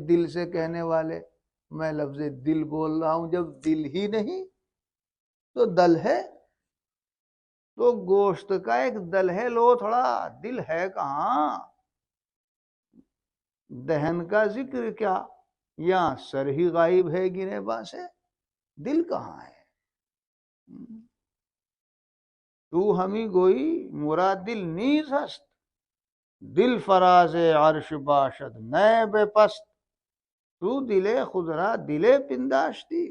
دل سے کہنے والے میں لفظ دل بول رہا ہوں، جب دل ہی نہیں تو دل ہے، تو گوشت کا ایک دل ہے، لو تھوڑا دل ہے کہاں؟ دہن کا ذکر کیا، یا سر ہی غائب ہے گرے با سے، دل کہاں ہے؟ تو ہمیں گوئی مرا دل نیز ہست، دل فراز عرش باشد نئے بے پست، تو دلے خود را دلے پنداشتی،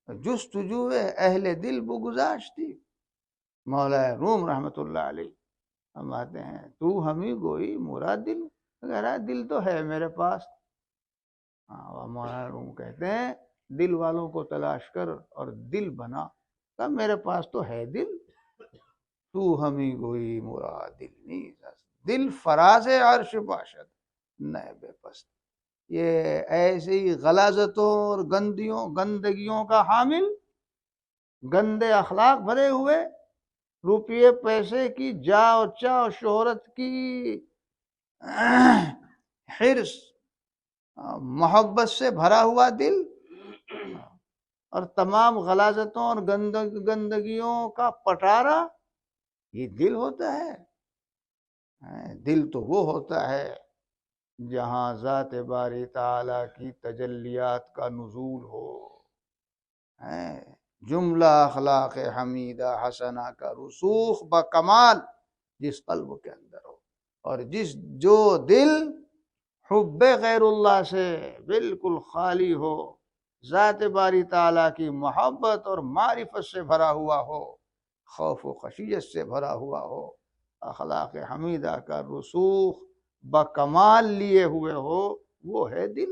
جستجو اہل دل بگذاشتی۔ مولا روم رحمت اللہ علیہ فرماتے ہیں تو ہمیں گوئی مرا دل، کہہ رہا ہے دل تو ہے میرے پاس۔ مولانا روم کہتے ہیں دل والوں کو تلاش کر اور دل بنا، کہ میرے پاس تو ہے دل، تو ہمیں گوئی مرا دل نیز ہست، دل فراز عرش باشد نئے بے پست۔ یہ ایسی غلاظتوں اور گندگیوں کا حامل، گندے اخلاق بھرے ہوئے، روپیے پیسے کی جا و چا و شہرت کی حرص، محبت سے بھرا ہوا دل، اور تمام غلاظتوں اور گندگیوں کا پٹارا، یہ دل ہوتا ہے۔ دل تو وہ ہوتا ہے جہاں ذات باری تعالی کی تجلیات کا نزول ہو، جملہ اخلاق حمیدہ حسنہ کا رسوخ بکمال جس قلب کے اندر ہو، اور جو دل حب غیر اللہ سے بالکل خالی ہو، ذات باری تعالیٰ کی محبت اور معرفت سے بھرا ہوا ہو، خوف و خشیت سے بھرا ہوا ہو، اخلاق حمیدہ کا رسوخ بکمال لیے ہوئے ہو، وہ ہے دل۔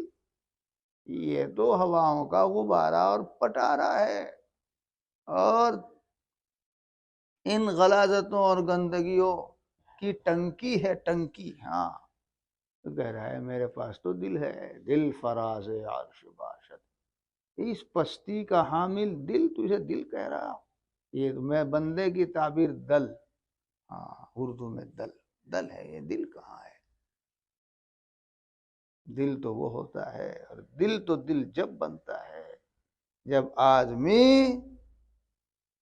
یہ تو ہواؤں کا غبارہ اور پٹارا ہے، اور ان غلاظتوں اور گندگیوں کی ٹنکی ہے، ٹنکی۔ ہاں تو کہہ رہا ہے میرے پاس تو دل ہے، دل فراز عرش باشد، اس پستی کا حامل دل، تجھے دل کہہ رہا ہوں۔ یہ میں بندے کی تعبیر دل، ہاں اردو میں دل ہے، یہ دل کہاں ہے؟ دل تو وہ ہوتا ہے، اور دل جب بنتا ہے جب آدمی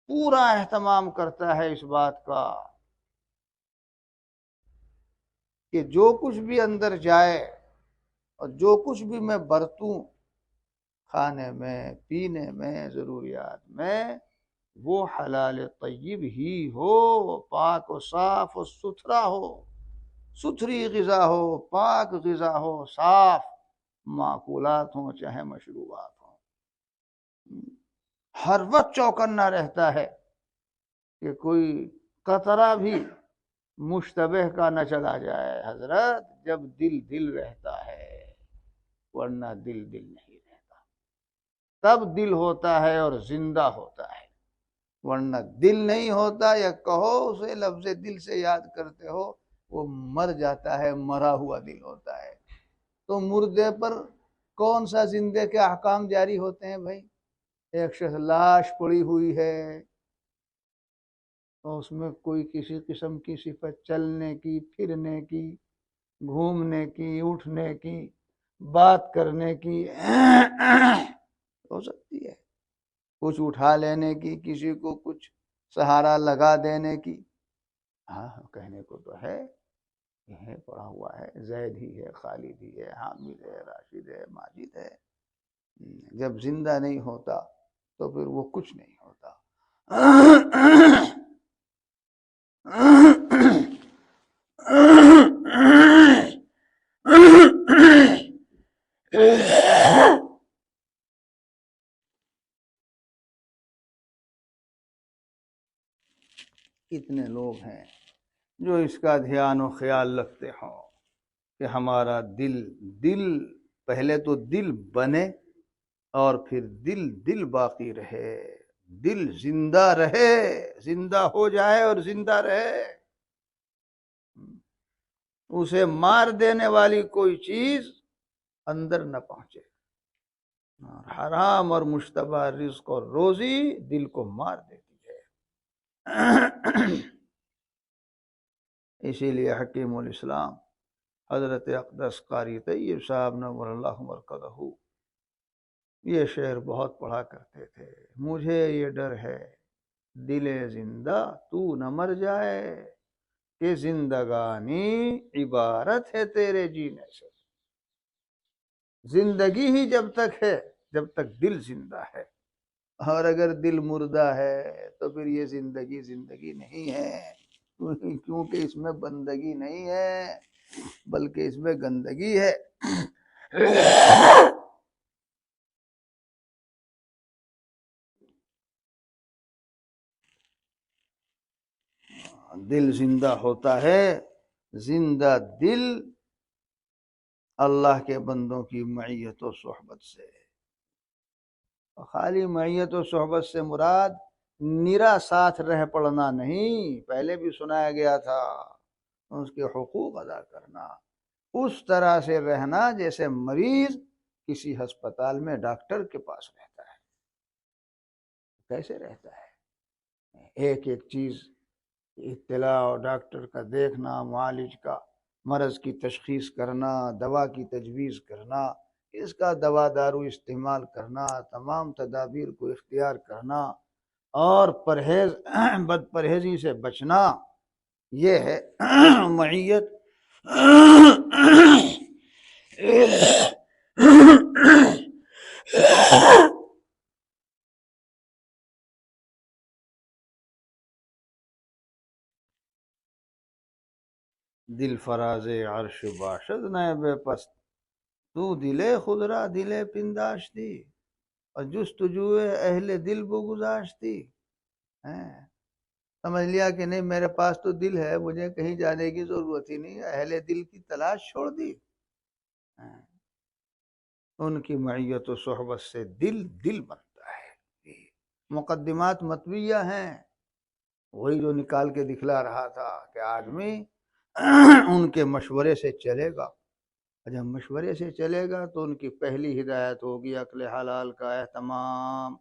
پورا اہتمام کرتا ہے اس بات کا کہ جو کچھ بھی اندر جائے اور جو کچھ بھی میں برتوں، کھانے میں، پینے میں، ضروریات میں، وہ حلال طیب ہی ہو، پاک و صاف و ستھرا ہو، ستھری غذا ہو، پاک غذا ہو، صاف معقولات ہوں چاہے مشروبات ہوں۔ ہر وقت چوکنا رہتا ہے کہ کوئی قطرہ بھی مشتبہ کا نہ چلا جائے حضرت، جب دل رہتا ہے، ورنہ دل نہیں رہتا، تب دل ہوتا ہے اور زندہ ہوتا ہے، ورنہ دل نہیں ہوتا، یا کہو اسے لفظ دل سے یاد کرتے ہو، وہ مر جاتا ہے، مرا ہوا دل ہوتا ہے۔ تو مردے پر کون سا زندے کے احکام جاری ہوتے ہیں بھائی؟ ایک شخص لاش پڑی ہوئی ہے، تو اس میں کوئی کسی قسم کی صفت چلنے کی، پھرنے کی، گھومنے کی، اٹھنے کی، بات کرنے کی ہو سکتی ہے، کچھ اٹھا لینے کی، کسی کو کچھ سہارا لگا دینے کی۔ ہاں کہنے کو تو ہے، یہ پڑا ہوا ہے، زید ہی ہے، خالد ہی ہے، حامد ہے، راشد ہے، ماجد ہے۔ جب زندہ نہیں ہوتا تو پھر وہ کچھ نہیں ہوتا۔ کتنے لوگ ہیں جو اس کا دھیان و خیال رکھتے ہوں کہ ہمارا دل پہلے تو دل بنے، اور پھر دل باقی رہے، دل زندہ رہے، زندہ ہو جائے اور زندہ رہے، اسے مار دینے والی کوئی چیز اندر نہ پہنچے۔ حرام اور مشتبہ رزق اور روزی دل کو مار دیتی ہے۔ اسی لیے حکیم الاسلام حضرت اقدس قاری طیب صاحب نور اللہ مرقدہ یہ شعر بہت پڑھا کرتے تھے۔ مجھے یہ ڈر ہے دل زندہ تو نہ مر جائے، کہ زندگانی عبارت ہے تیرے جینے سے۔ زندگی ہی جب تک ہے جب تک دل زندہ ہے، اور اگر دل مردہ ہے تو پھر یہ زندگی زندگی نہیں ہے، کیونکہ اس میں بندگی نہیں ہے بلکہ اس میں گندگی ہے۔ دل زندہ ہوتا ہے، زندہ دل اللہ کے بندوں کی معیت و صحبت سے۔ خالی معیت و صحبت سے مراد نرا ساتھ رہ پڑنا نہیں، پہلے بھی سنایا گیا تھا، اس کے حقوق ادا کرنا، اس طرح سے رہنا جیسے مریض کسی ہسپتال میں ڈاکٹر کے پاس رہتا ہے۔ کیسے رہتا ہے؟ ایک ایک چیز اطلاع اور ڈاکٹر کا دیکھنا، معالج کا مرض کی تشخیص کرنا، دوا کی تجویز کرنا، اس کا دوا دارو استعمال کرنا، تمام تدابیر کو اختیار کرنا اور بد پرہیزی سے بچنا، یہ ہے معیت۔ دل فراز عرش باشد نائب پست، تو دل خود را دل پنداشتی اور جستجو اہل دل بگذاشتی۔ سمجھ لیا کہ نہیں میرے پاس تو دل ہے، مجھے کہیں جانے کی ضرورت ہی نہیں، اہل دل کی تلاش چھوڑ دی۔ ان کی معیت و صحبت سے دل دل بنتا ہے۔ مقدمات مطویہ ہیں، وہی جو نکال کے دکھلا رہا تھا کہ آدمی ان کے مشورے سے چلے گا، جب مشورے سے چلے گا تو ان کی پہلی ہدایت ہوگی عقل حلال کا اہتمام۔